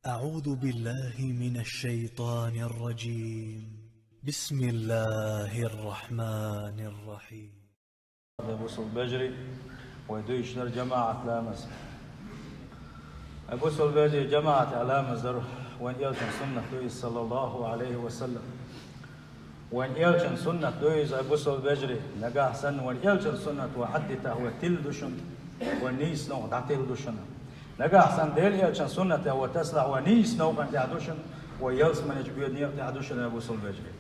أعوذ بالله من الشيطان الرجيم. بسم الله الرحمن الرحيم. أبوس البجري ويدويش جماعة لامز أبوس البجري جماعة لامز وين يلتن سنة دويز صلى الله عليه وسلم وين يلتن سنة دويز أبوس البجري نجاح سن وين يلتن سنة وعدته وتلدشن ونيس نو دعتلدشن نجاح سن ديل يلتن سنة وتسلع ونيس نو من تعدشن ويلس من يجبيد نير تعدشن أبوس البجري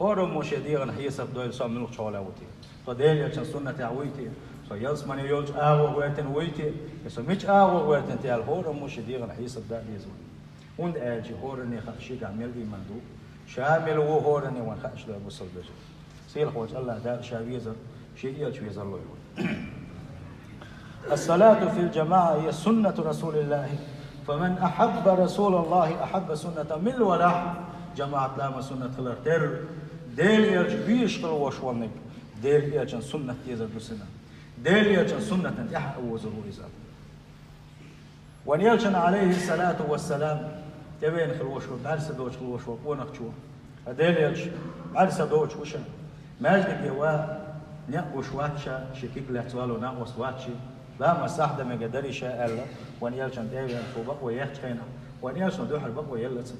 هورم مشديرن حيسب دويل صام ملوك شولاوتي فديل يلتن سنة تعويتي فيلس من يلج ويتن ويتي يسميش ويتن تيال هورم مشديرن حيسب دا يزون وند أجي هورني خشيك عمل إيماندو شامل وهورني وان خش له أبوس البجري سيل خوش الله دا شاويزر شيء يلش ويزر الله الصلاة في الجماعة هي سنة رسول الله فمن أحب رسول الله أحب سنة من ولا جماعة لام سنة خلر تر ديل يلج بيش خلو وشوانك ديل يلج سنة يزر بسنة ديل يلج سنة يحق وزر ويزر وان يلج عليه الصلاة والسلام تبين خلو وشوان عرس دوش خلو وشوان ونخشوان ديل يلج عرس دوش وشان ماجدك يوا نقوش واتشا شكيك لحتوالو نقوش واتشي لا مساحة ما قدر يشاء الله وان يلشن دايما فوق ويحتينا وان يلشن دوح البق ويلت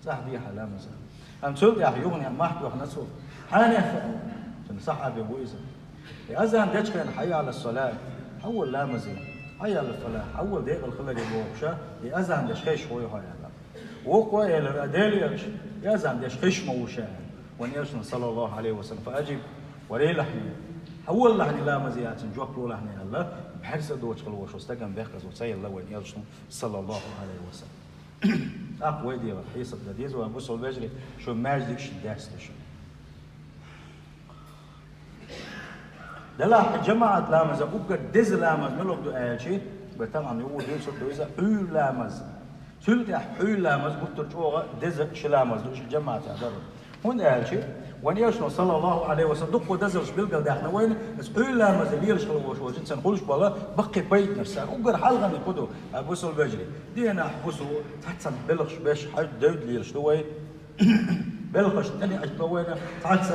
صح دي حلا مسا أم سولت يا حيوني ما حد وخنا سول حانف عشان صح أبي بويزة أذان دشكن حي على الصلاة أول لا مزين حي على الصلاة أول دقيقة الخلق يبوشة أذان دشكيش شوي هاي هذا وقوي الأديليش أذان دشكيش موشة وان يلشن صلى الله عليه وسلم فأجيب وليه لحني أول لحني لا مزيات نجوك له لحني الله بحرس دوش خلوش واستجم بيخلص وسيل الله وين يلشن صلى الله عليه وسلم أقوى دي الحيصة الجديد وأبوس البجري شو ماجدكش الداس لشو دلها جماعة لامز أبوك دز لامز ملوك دو آيشي بتمام يقول ديل صوت دويزة حول لامز سلت حول لامز بترجوها دز شلامز دوش الجماعة تعذر هون آيشي وان يشنو صلى الله عليه وسلم دق ودزرش بلقى داخنا وين اسئل لا مزليرش خلوش وجن سنقولش بالله بقي بيت نفسه وقر حلقه يقودوا ابوس البجري دينا حبسوا تحت بلغش باش حد دود ليرش دوي بلغش تاني اجبوينا تحت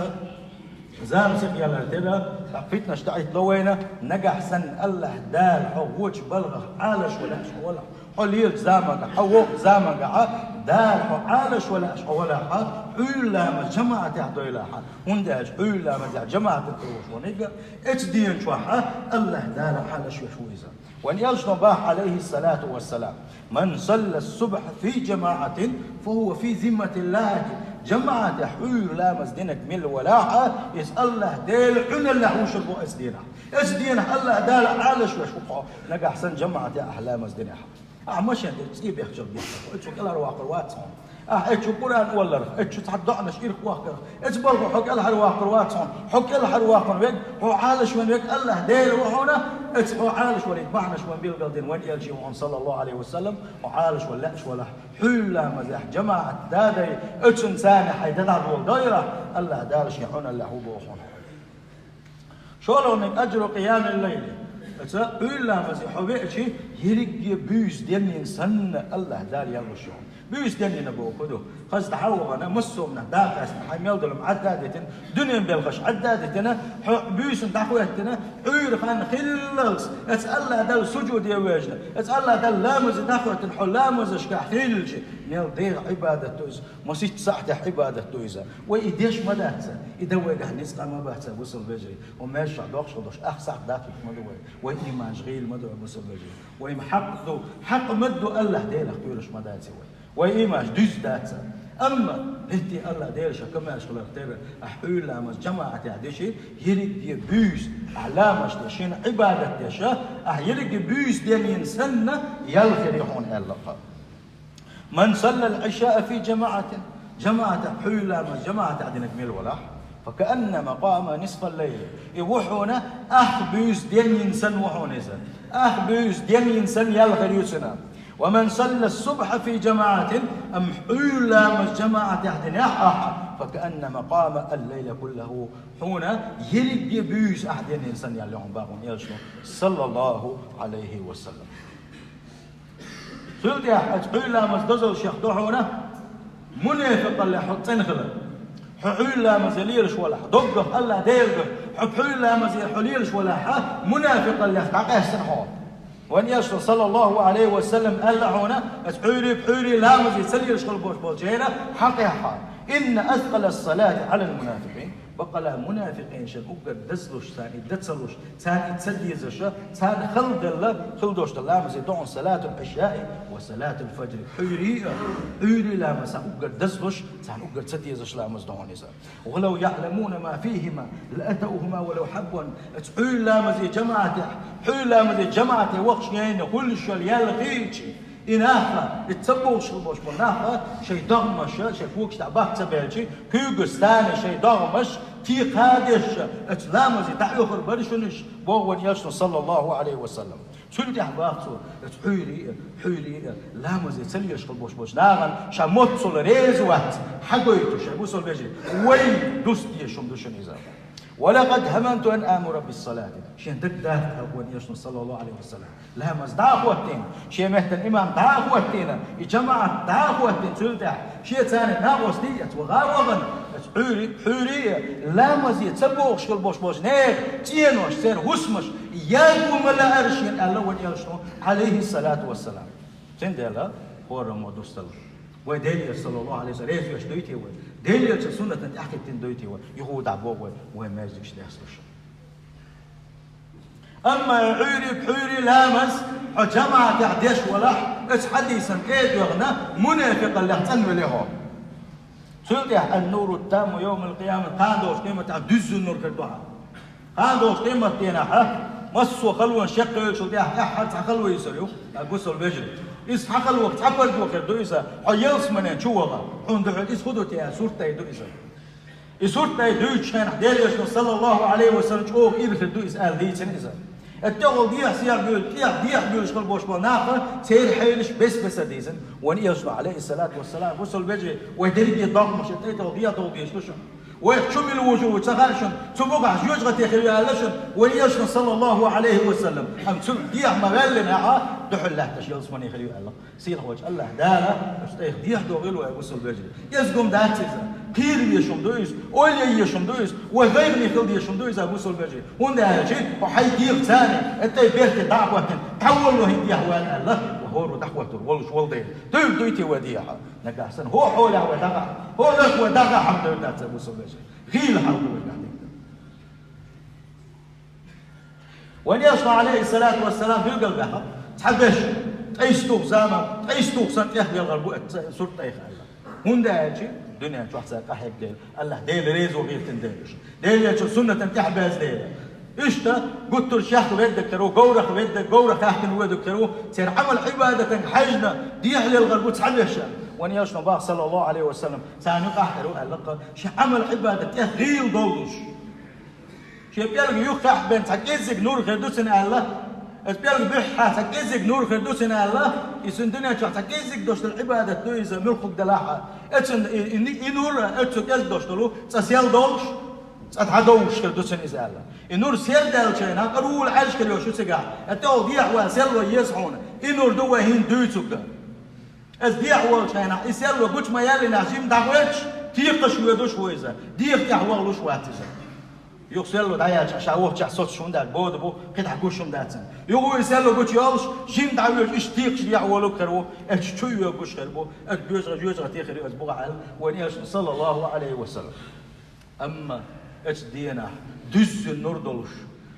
زام سيق يلا تلا فتنا اشتعيت لوينا نجح سن الله دال حووش بلغ عالش ولا ولا حليل زامك حوق زامك دال عالش ولا حولا ما جماعة يعطوا حال ونداج حولا ما جماعة الكروش ونيجا اتدين شوحة الله دال حالش وشويزا وان يلشن باح عليه الصلاة والسلام من صلى الصبح في جماعة فهو في ذمة الله جماعة حولا مزدينك من الولاحة يسأل الله ديل حن الله وشربو اسدينه الله دال عالش وشوحة نجا أحسن جماعة أحلام مزدينها مش تجيب يخجل بيحصل اتشو كلا رواق الواتسون اتشو قرآن ولا اتشو تحضعنا شيرك واقر اتبلغوا حق الله رواق الواتسون حق الله رواق من ويك هو عالش من ويك الله ديل وهنا اتشو عالش ولا يتبعنش من بيلقلدين وين يلجي صلى الله عليه وسلم وعالش ولا اش ولا حلا مزاح جماعة دادي اتشو انساني حيدنا دول دايرة الله دارش يحون الله هو بوخون شو لو انك اجر قيام الليل إلا مسيح حبيتشي يرجع بيس ديني سن الله دار يرشون بيس ديني نبوه كده خز تحوّر أنا مسومنا داقس حميل دلهم عدادتنا دنيا بيلغش عدادتنا بيس دحوتنا عير خان خلص أسأل الله دل سجود يا وجنا أسأل الله دل لامز دحوت الحل لامز إشكا حلج نيل دير عبادة توز مسيت صحته عبادة توزا وإيديش ما داتسا يدوي ده نسقى ما باتسا وصل بجري وماشي دوش أخسر داتك مدوي وإيمان شغيل مدو وصل بجري وإيم حق مدو الله دير اختيرش ما داتسا وإيماش دوز داتسا أما هتي الله ديرش كما أشغل اختير أحول لامز جماعة تعديشي يريد بيوس أعلامش تشين عبادة تشا يريد بيوس دينين سنة يلخي ريحون الله من صلى العشاء في جماعة حول لامز جماعة تعدينك ميل ولاح فكأنما قام نصف الليل يوحونا بيوس دينين سن وحون سن بيوس دينين سن يلخي ريوسنا ومن صلى الصبح في جماعة أم حول جماعة يحدنا فكأنما قام الليل كله هنا يريد يبيس أحدين إنسان يلهم باغون يلشنو صلى الله عليه وسلم سلت يا حتحول لامز دزل الشيخ دوحونا منافق اللي حطين خلا حول لامز يليرش ولا دقه الله ديلقه حول لامز يحليرش ولا منافق اللي حقه سنحون وان يشر صلى الله عليه وسلم قال هنا بحوري لامز يسليرش خلبوش بولجينا حقها ان اثقل الصلاه على المنافقين بقى لا منافقين شن أقدر دزلوش ثاني دتسلوش ثاني تسديزش ثاني خلد الله خلدوش الله مزيدون صلاة العشاء وصلاة الفجر حيري لا مسا أقدر دزلوش ثاني أقدر تسديزش لا مزدون إذا ولو يعلمون ما فيهما لأتوهما ولو حبوا حير لا مزي جماعته حير لا مزي جماعته وقت يعني كل شيء يلغيتي إناخا يتسبوش البوش بناخا شيء ضغمش شيء فوقش تعباك تبالشي كيوغستاني شيء ضغمش في قادش اتلامزي تعيخر برشنش بوغن يشن صلى الله عليه وسلم سلتي أحبابتو حيري لامزي تسليش البوش ناغن شاموتسو لريز وقت حقويتو شابوسو البيجي وين دوستي شمدوشن إزاف ولقد هممت أن آمر بالصلاة شين تقدر أبوان يشن صلى الله عليه وسلم لها مزداق وقتين شين مهت الإمام داق وقتين الجماعة داق وقتين سلتح شين ثاني ناقوس ديت وغاوغن حورية لا مزيد سبوغ شكل بوش نير تينوش سير هسمش يقوم لا أرشين الله وان يشنو عليه الصلاة والسلام سين ديلا هو رمو دوستل ودليل صلى الله عليه وسلم يش دويتي و دليل سنة تحكي تندويتي و يهود عبوه وما يزكش ليحصلش أما حوري لامز جماعة تعديش ولح إيش حديثا كيد يغنى منافق اللي احتنوا لهم سلطح النور التام يوم القيامة قاندوش قيمة دز النور كالدعاء قاندوش قيمة تينا مصو خلوة شق سلطح أحد خلوة يسريو القصة البجري إس حقل وقت حبل بوخر دويسا حيالس منين شوغا عند إس خدو تيا سورتاي دويسا سورتاي دويش كان ديريش صلى الله عليه وسلم شوغ إبخر دويس آل ديتن إسا التغل ديح سيار بيقول ديح بيقول شغل بوش بناقة سير حيلش بس ديزن وان يشرع عليه الصلاة والسلام وصل بيجي ويدري ضغط مش تيتو ديح توضيش لشن ويحشم الوجوه وتغاشن تبقى يجغت يخليها لشن وليشن صلى الله عليه وسلم أم تسل ديح مغلنا دحل الله تشيل اسمه يخليه الله سير وجه الله دالا استيخ ديح دوغلو وصل بيجي يزقم داتيزا كير يشم دويس أولي يشم دويس وغير يخل يشم دويس وصل بيجي هون ده شيء وحي ديح ثاني أنت بيرت دعوة تحول له ديح وان الله وهو دعوة والش والدين دويتي وديحة نقاسن هو حوله ودقع هو لك ودقع حمد الله وصل بيجي غيل حمد الله وان يصنع عليه الصلاة والسلام في القلب تحبش تعيش توق زمان تعيش توق سنت يحيى الغرب صرت أي خالة هون ده شيء الدنيا شو حسك أحيك ديل الله ديل ريزو غير تنديش ديل يشوف سنة تنتح باز ديل إيش تا قلت الشيخ بيدك كرو جورخ بيدك جورخ تحت الوادك كرو سير عمل عبادة حجنا ديح للغرب تحبش وان يشنو باق صلى الله عليه وسلم سانيق أحرو ألقى شي عمل عبادة غير ضوش شي بيلقى يخح بين تحكيزك نور خدوسنا الله اسبيل بيح تكيزك نور خدوسنا الله يسندنا تكيزك دوش العبادة دويزة ملخك دلاحة اتن نور اتن كاز دوش دلو تسيال دوش تتحدوش خدوسنا إزالة النور سيال دالشينا قرول عايش كليو شو سجع اتو ضيع وسيال ويسحون النور دوا هين دويتسوك از ضيع والشينا يسيال وقوش ما يالي نعجيم دعوتش تيقش ويدوش ويزا ديق تحوالوش واتزا يغسل له دايا شاوه جحصوت شون داك بود بو قد حكوشهم داتن يغو يسال له قوش يالش جيم دعوه اشتيقش يعولو كرو اش تشوي قوش كربو اجوز تيخري اسبوع على ونيش صلى الله عليه وسلم اما اش دينا دز النور دولش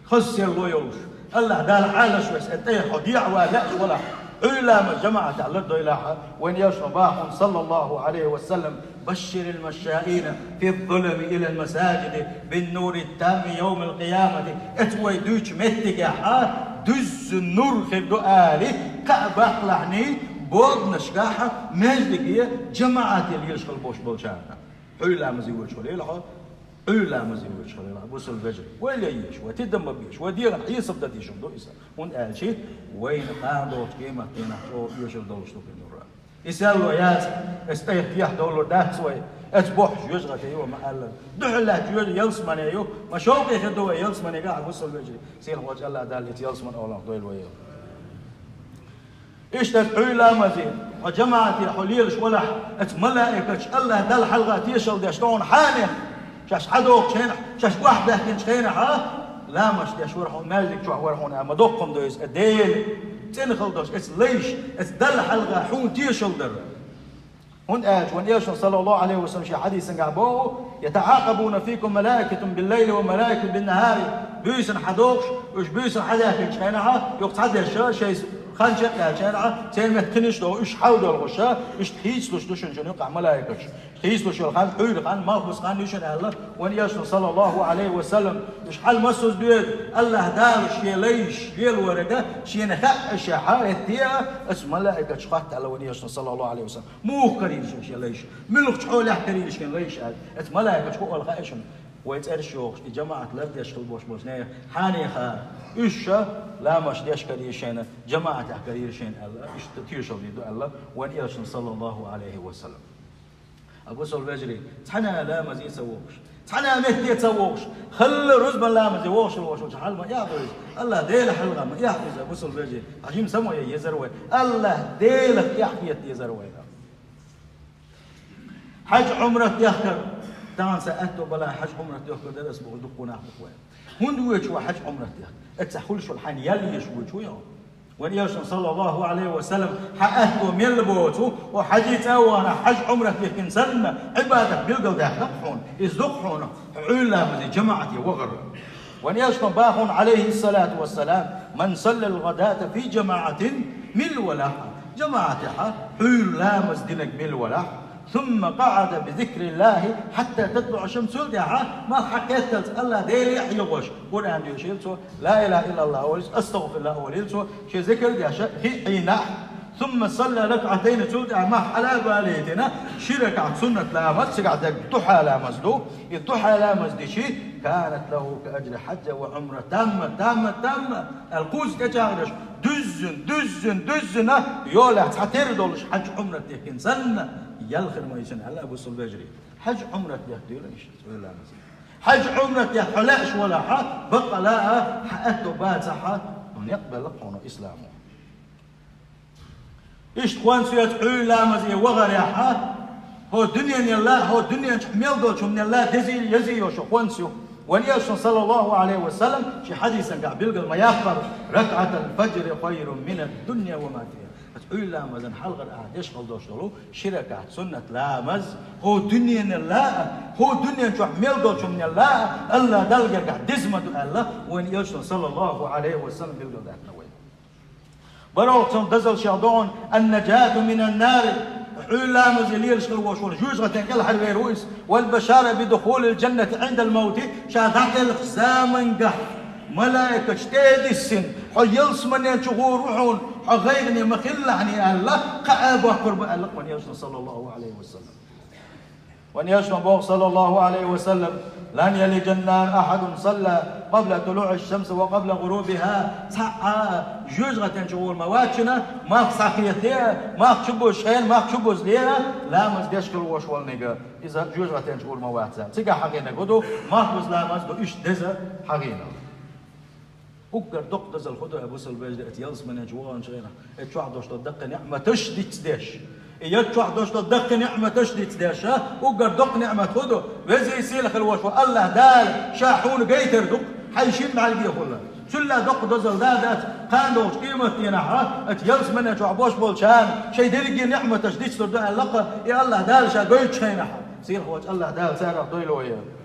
خسر له يولش الله دال عالش وس اتي خضيع ولا ولا علماء جماعة على الضيلاحة وين يشرباهم صلى الله عليه وسلم بشر المشائين في الظلم إلى المساجد بالنور التام يوم القيامة اتوي دوش متقاحة دز النور خدو آلي كأباق لعني بود نشقاحة مجدقية جماعة اللي يشغل بوش بولشانا علماء مزيوش وليلها علماء مزيوش وليلها بوصل الفجر ولا يش وتدم بيش وديغن حيصب داتيشم دو إسا هون قال شيء وين قاندوش قيمة تينا يشغل دولش تو في النور يسألوا ياس استيح فيح دولار ده سوي اتبوح يشغل تيو محل دحلات يلسمن يو ما شوق يخدوا يلسمن قاعد وصل بيجري سير وجه الله دال يلسمن أولا دويل وياه إيش تحويلا مزين وجماعتي حليلش ولا ملائكة الله دل حلقة تيشل داشتون حانخ شاش حدوق شينح شاش واحدة كنش خينح لا مش داش ورحون مالك شو ورحون أما دوقهم دويس الديل تنخل دوش إس ليش إس دل حلقة حون تيشل در هون وان يشن صلى الله عليه وسلم شي حديث قابوه يتعاقبون فيكم ملائكة بالليل وملائكة بالنهار بيسن حدوقش وش بيسن حدا كنش خينح يقصد هذا شيء خانشة لا شارع تيمة كنيش لو إيش حاول الغشاء إيش تحيس لوش دوشن شنو يقع ملاك تحيس لوش الخان حيل خان ما بس خان يشن الله ونياشن صلى الله عليه وسلم إيش حال مسوس بيد الله دار شيء ليش شيء الورقة شيء نخاء شيء حارتيا اسم ملائكة شقت على ونياشن صلى الله عليه وسلم مو كريش شيء ليش ملك حول كريش كان ليش اسم ملائكة شقوا الخائشن ويتأرشوا جماعة لفظ يشتغل بوش بوسنية حانيخا إيشا لا مش ديش كريشين جماعة كريشين الله إيش تيشوا بيدو الله وان يرشن صلى الله عليه وسلم أبو سول بجري تحنا لا مزي سووش تحنا مهدي تسووش خل رزبا لا مزي ووش الوش حال ما يعرف الله ديل حلقة ما يحفظ أبو سول بجري عجيم سمو يزروي الله ديل يحفظ يزروي حج عمرة يخكر دان سأتو بلا حج عمرة يخكر درس بغدقنا بقوة هون دويت شو حج عمرة يخكر اتسحول شو الحين يلي شو يوم ونياشن صلى الله عليه وسلم حقته من البوتو وحديثه وانا حج عمرة يمكن سنة عبادة بيلقوا ده ذبحون يذبحون علا من جماعتي وغر ونياشن باخون عليه الصلاة والسلام من صلى الغداة في جماعة من الولاح جماعتها علا مزدنك من الولاح ثم قعد بذكر الله حتى تطلع الشمس ولدها ما حكيت الله ديلي يحيى وش قرآن يشيلته لا إله إلا الله وليس أستغفر الله وليسه شيء ذكر يا حين ثم صلى ركعتين تولدها ما حلا باليتنا شركة سنة لا مسجد الضحى لا مسدو الضحى لا مسدي شيء كانت له كأجر حجة وعمرة تامة القوس كجارش دزن يولا حتى دولش حج عمرة يمكن سنة يلخر ما يسن على أبو الصلباجري حج عمرة يهدي ليش ولا حج عمرة يحلاش ولا حق بقى لا حقته باتحة ونقبل لقونه إسلامه إيش تقوان سيات علا مزي وغر يا حق هو الدنيا يلا هو الدنيا حميل دوش من الله يزي وشو قوانسيو ونياشن صلى الله عليه وسلم شي حديثا قاع بيلقى ما يقر ركعة الفجر خير من الدنيا وما فيها تقول لا مزن حلقة قاعد يشغل دوشلو شركة سنة لامز هو دنيا الله هو دنيا شو حميل دوش من الله دلقى قاعد دزمة الله ونياشن صلى الله عليه وسلم بيلقى ذاك نوين بروتهم دزل شادون النجاة من النار علا مزيلير شغل وشور جوز غتنقل حربي رويس والبشارة بدخول الجنة عند الموت شادعك الخزامن قح ملائكة اشتيد السن حيلس من ينشغور روحون حغيرني مخلعني الله قعبا قرب الله ونياشنا صلى الله عليه وسلم ونياشنا بوغ صلى الله عليه وسلم لن يلج النار أحد صلى قبل طلوع الشمس وقبل غروبها ساعة جوز غتنشغور مواتشنا ما خساقيتها ما خشبو شين ما خشبو زليها لا مزدشكل وشوال نيجا إذا جوز غتنشغور مواتشنا تيجا حقينا قدو ما خبز لا مزدو إيش دزا حقينا وكر دق دزا الخدو أبو سلباج اتيالس من يجوان شغينا اتشوح دوش تدق نعمة تشدي تدش يتشوح دوش تدق نعمة تشدي تدش وكر دق نعمة خدو وزي يسيلخ الوشو الله دال شاحون قيتر دق حيشين مع البيئة كلها سلا دق دزل دادات كان دوش قيمة ينحا اتيالس من يجوح بوش بولشان شي دلقي نعمة تشدي تردو اللقى يا الله دال شا قيت شي نحا سير خوش الله دال سارع دويلو وياه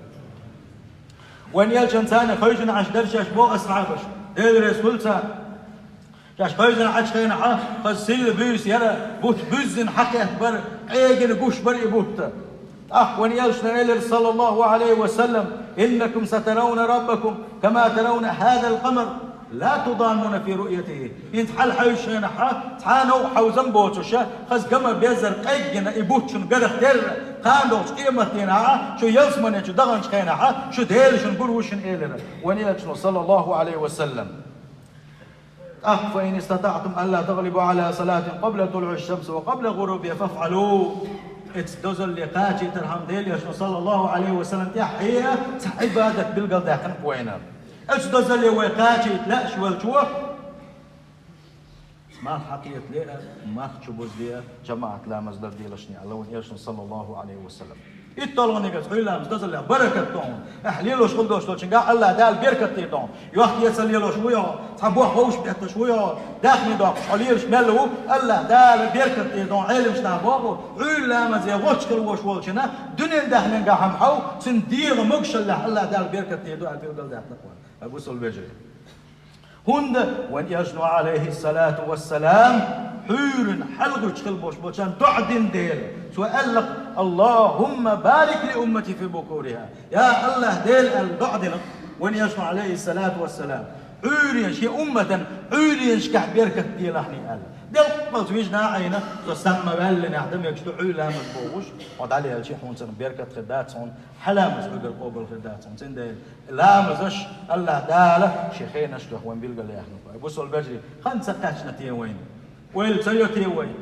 وين يلشن ثاني خيجن عش درشش بو أسرعش درس كل سنة جاش خيجن عش خينا حا خسيل بيس يرى بوت بزن حكي بر عيجن قوش بر بوت وين يلشن إلى صلى الله عليه وسلم إنكم سترون ربكم كما ترون هذا القمر لا تضامون في رؤيته انت حل حيشين حا تحانو حوزن بوتشا خز قمر بيزر قيجن يبوتشن قدر تر قاندوش قيمتنا شو يلسمن شو دغنش خينا شو ديلش نقول وشن إيلنا ونيلشن صلى الله عليه وسلم فإن استطعتم ألا تغلبوا على صلاة قبل طلوع الشمس وقبل غروبها فافعلوا اتدوزل لقاتي ترحم ديلش صلى الله عليه وسلم تحية عبادة بالقلب داخل قوينا اتدوزل لوقاتي لا شو ما الحقيقة ليه ما تشوفوز ليه جماعة لا مصدر ديلشني الله ونيرشن صلى الله عليه وسلم يطلعوني كذا حيلا مستزل بركة تون أحليلو شغل دوش توشين قال الله دال بركة تيتون يوقت يسليلو شوية تحبوه خوش بيت شوية داخل دوق حليل شمله الله دال بركة تيتون علم شنابوه حيلا مزي وش كل وش والشنا دنيا داخل قاهم حو سندير مقش الله دال بركة تيتون على بيقول ده تقوى أبو سول بيجري هند وان يجنو عليه الصلاة والسلام حور حلق شخل بوش بوشان تعدن ديل سؤال لك اللهم بارك لأمتي في بكورها يا الله ديل الدعدن وان يجنو عليه الصلاة والسلام حور ينشي أمة حور ينشكح بيركة ديل أحني قال ديل قلت عينا تسمى بالنا احدم يكشتو حولا مزبوغوش وعد عليها الشيء حونسن بيركة خدات صون حلامس بقل قوبل خدات صون سن ديل لا مزش الله داله شيخين اشتوح وين بيلقى لي احنا بوصل البجري خان سقاش نتيه وين ويل سيوتي وين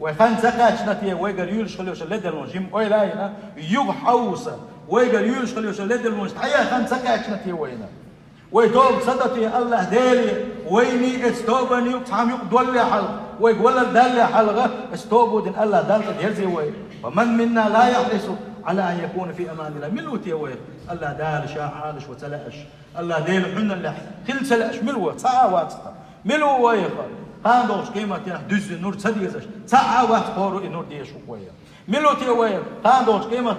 وخان سقاش نتيه ويقر يولش خليوش لدلون جيم ويل هنا يوغ حوسه ويقر يولش خليوش لدلون حيا خان سقاش نتيه وين ويتوب صدتي الله ديلي ويني استوبني وتعم يقدول لي حلقه ويقول دال لي حلقه استوبوا دين الله دال يرزي وين ومن منا لا يحرص على ان يكون في امان الله ملوتي وين الله دال شاعالش وتلاش الله ديل حنا اللح كل سلاش ملوه ساعات ملو ويخ هاندوش قيمه دز نور صديقش ساعات قورو نور ديش ويا ملوتي وين هاندوش قيمه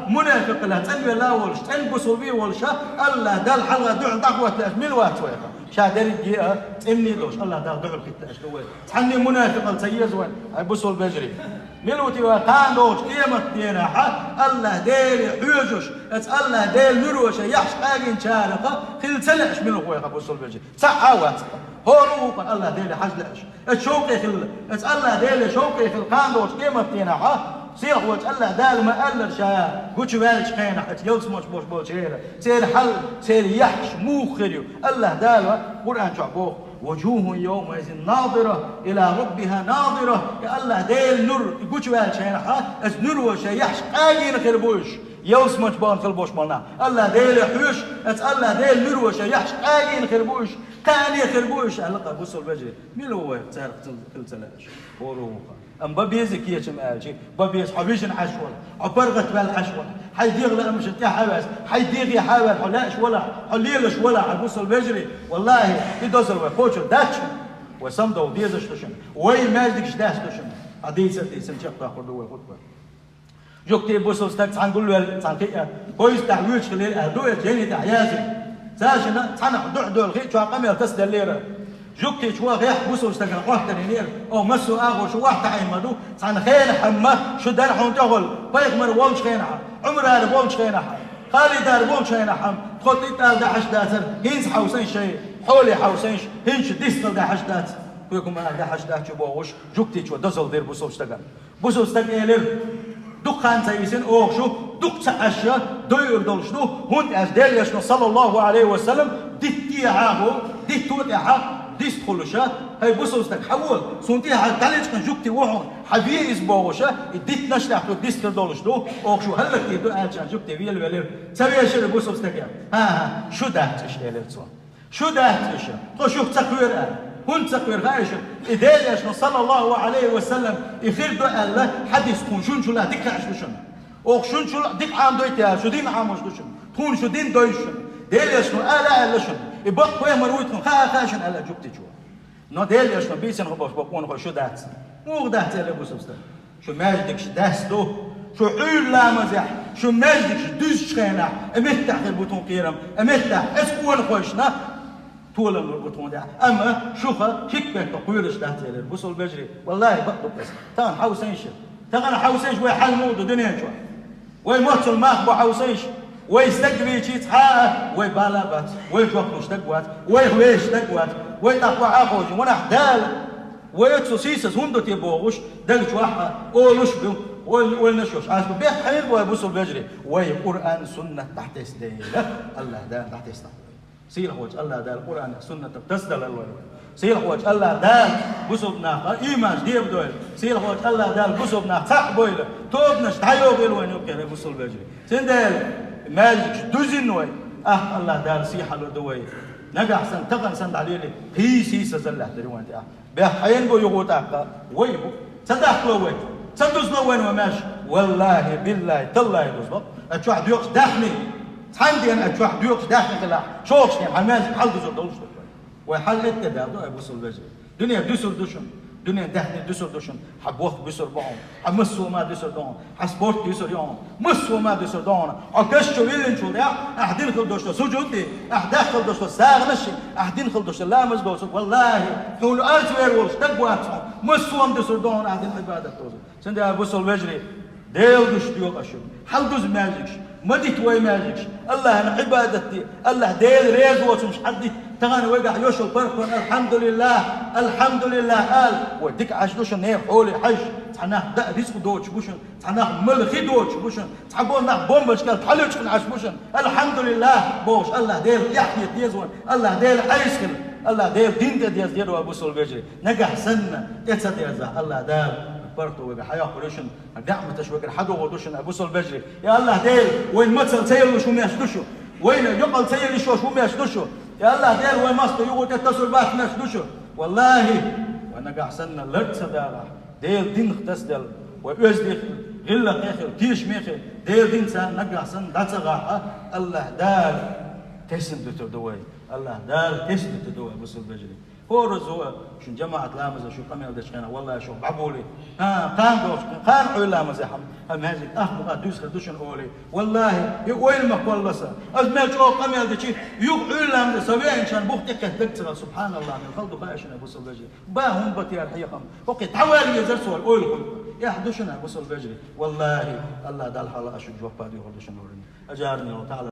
منافق لا تنوي لا ولش تنبسوا بيه ولشا الله دال حلقه دع دعوه ملوات ويخ شادري جيئة إني دوش الله دار دعو الكتاش دوي تحني منافق السيز وين بوصل بجري ملوتي وقان دوش قيمة دينا الله ديل حيوجش الله ديل نروش يحش قاقين شارقة خل سلعش ملو قويقة بوصل بجري سعاوات هوروقا الله ديل حجلعش الشوقي خل الله ديل شوقي خل قان دوش قيمة دينا سير وجه الله دال ما قال شاء قلت بالش خينا حتى يلص مش بوش سير حل سير يحش مو خريو الله دال قرآن شعبوه وجوه يومئذ ناظرة إلى ربها ناظرة يا الله ديل نور قلت بالش خينا اس نور وش يحش قاين خربوش يلص مش بان خربوش مالنا الله ديل حوش اس الله ديل نور وش يحش قاين خربوش ثاني خربوش علقة بوصل بجري ملو هو سارق كل سلاش وروقا أم ببيزك يا شمالشي ببيز حبيشن حشول عبرغت بالحشول حيديغ لا مش انت حواس حيديغ يا حاول حلاش ولا حليلش ولا عبوص البجري والله يدوزر وكوتش داتش وسمدو ديزش تشم وي ماجدكش داش تشم عديس سنشق تاخذ دو الخطبه جوكتي بوصل ستاكس هنقول له تنقيه كويس تعويش خليل ادويه جيني تعيازي ساشنا صنع دعدو الخيط شو قمر تسدل ليره جوكتي شو غيح بوسو استقر قوة تنينير أو مسو أغو شو واحد عيمدو صان خين حمة شو دار حون تغل بيغمر وولش خين حم عمر هار وولش خين حم خالد هار وولش خين حم تخطي تال داحش داتر هينس حوسين شيء حولي حوسينش هينش ديستل داحش دات كويكم داحش دات شو بوش جوكتي شو دزل دير بوسو استقر بوسو استقر لير دقان سيسين أو شو دق سأشياء دوير دولشنو هون أزدال يشنو صلى الله عليه وسلم ديتي عاهو ديتوتي عاهو ديست خلوشة هاي بوسو استكحول سنتي هالتالج كان جوكتي وحون حبيه إسبوغوشة ديت نشتاح تو ديست دولشنو أو شو هلك يدو أجان جوكتي فيل ولير سوي أشياء بوسو استكيا ها شو دهت إشياء للصوم شو دهت إشياء تو شوف تقوير هون تقوير غايش إذا يشنو صلى الله عليه وسلم يخير دو الله حديث كون شو لا ديك عشلوشن أو شو ديك عام دويتها شو دين عام وشلوشن كون شو دين دويشن ديل يشنو آلا ألشن يبقى كوي مرويتكم خاشن ألا جبتي شو نو ديل يشنو بيسن خباش بقون شو دات مو دات اللي بوسوستا شو ماجدك داس دو شو عيل لا مزح شو ماجدك دوش خينا امتح البوتون قيرم امتح اسكون خوشنا طول البوتون ده اما شوفها هيك تقويرش دات اللي بوسول بجري والله بقدو بس تان حوسينش تغنى حوسينش وي حل مود دنيا شو وي موت الماخ بو حوسينش ويستقبل شيء تحقق ويبالغت ويجوكش تقوات ويهويش تقوات ويتقوى عاقوش ونحدال ويتسوسيسس هندو تيبوغوش دقش واحد أولوش بيو والنشوش عاش بيح حيل ويبوسوا بيجري ويقرآن سنة تحت استيلة الله دال تحت استيلة سير وجه الله دال القرآن سنة تسدل الوالد سير وجه الله دال بوسبنا إيمان ديب دويل سير وجه الله دال بوسبنا تقبل توبنش تعيوغ الوين يبقى بوسوا بيجري سندل مالك دوزين وي الله دار سيحة لدوي نجح سن تقن سند عليه هي سيسة زلة دروان بحين بو يغوتاقا ويبو صدق لو وين صدق لو وين وماشي والله بالله تالله يدوز اتشوح ديوكس داخني عندي انا اتشوح ديوكس داخني كلا شوكس يعني حماس حل دوز دوش وحل التدا ابو سلبجي دنيا دوسر دوشن دنيا داخني دوسر دوشن حب وقت بيسر بون حمسو ما دوسر دون حسبورت دوسر يوم مسو ما دوسر دون اكشتو ويلن شو يا احدين خل دوش سجودي احداخ خل دوش ساغنشي احدين خل دوش لامز دوش والله حول ازوير وش تقوات مسو ام دوسر دون احدين عباده دوز سند ابو سلبجي ديل دوش ديوك اشوف حل دوز ماجيكش مديت وي ماجيكش الله انا عبادتي الله ديل ريز وش حدي تغني وقع يوشو البركون الحمد لله الحمد لله قال وديك عشدوش نيه حولي حج تحناه دا رزق دوتش بوشن تحناه ملخي دوتش بوشن تحبون ناه بومبش كال تحلوش كن عش بوشن الحمد لله بوش الله ديل يحيي تيزون الله ديل عيسكن الله ديل دين تديز ديرو ابو سولبيجري نجح سنة تسد يزا الله دال برتو وقع حياة قريشن دعم تشوكر حدو ودوشن ابو سولبيجري يا الله ديل وين مثل سيل شو ميشدوشو وين يقل سيل شو ميشدوشو يا الله دير وين مصر يقول تتصل بات ناس دوشو والله وانا قاع سنة لرد سدارة ديل دين اختصدل ويوز دي غلة قيخل كيش ميخل ديل دين سان نقع سن داتغا الله دار تسم دوي الله دار تسم دوي بصل بجري هو رزوه شو جماعة لامزة شو قمي ودشقنا والله شو بعبولي قام دوش قام عيل لامزة هم هذي أخبار دوس خدوشن أولي والله وين ما قولسا أزمل شو قمي ودشي عيل لامزة سويا إن شان بوختك كهدكتر سبحان الله من خلده بايشنا بوصل بجري باهم بتيار الحقيقة أوكي تعالي يزرسوا الأول يا حدوشنا بوصل بجري والله الله دال حلا أشوف جواب بادي خدوشن أولي أجارني الله تعالى